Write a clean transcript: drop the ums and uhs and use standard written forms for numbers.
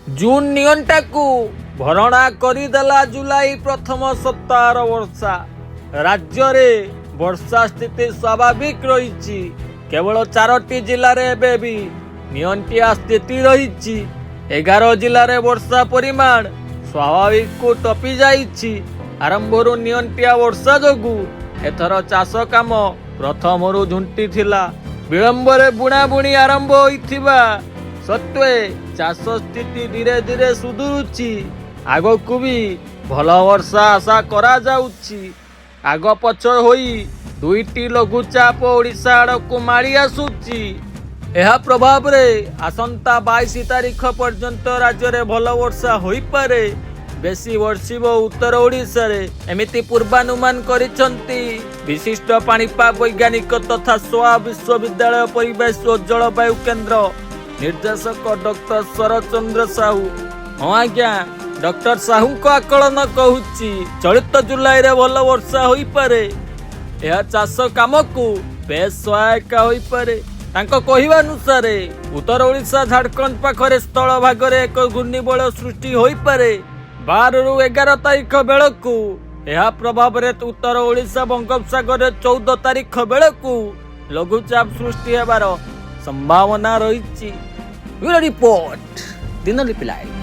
जून नियंटाकू भरणा करिदेला जुलाई प्रथम सप्ताह वर्षा। राज्य रे वर्षा स्थिति स्वाभाविक रही। केवल 4टी जिले में भी नियंटिया स्थिति रही। 11 जिले वर्षा परिमाण स्वाभाविक को टपी जाइछि। आरंभरू नियंटिया वर्षा जोगु एथर चाष काम प्रथमरू झुंटी थिला। विलंबरे बुणाबुणी आरंभ होइथिबा सत्वे चाष स्थिति धीरे धीरे सुधुरुछि। आगकू भी भल वर्षा आशा करा जाउछि। आग पछ होई 2टी लघुचाप ओडिशा आड़कू माड़ी आसुछि। यह प्रभाव रे आसंता 22 तारीख पर्यंत राज्य में भल वर्षा होई पारे। बेसी वर्षिब उत्तर ओडिशा रे एमिति पूर्वानुमान करिसंती विशिष्ट पाणीपाग वैज्ञानिक तथा सोआ विश्वविद्यालय परिवेश और जलवायु केन्द्र निर्देशक डॉक्टर शरचंद्र साहू। हाँ आज्ञा, डॉक्टर साहू को आकलन कहूची चलित जुलाई रे भल वर्षा होई पारे। यह चाष काम को बेस सहायक होई पारे। तांको कहिबानुसार उत्तर ओडिशा झारखंड पाखरे स्थल भागरे एक घूर्णिबलय सृष्टि होई पारे। 12 ରୁ 11 तारीख बेलकू यह प्रभाव रे उत्तर ओडिशा बंगोपसागर 14 तारीख बेलकू लघुचाप सृष्टि हेबार संभावना रही। Report Dinalipi live.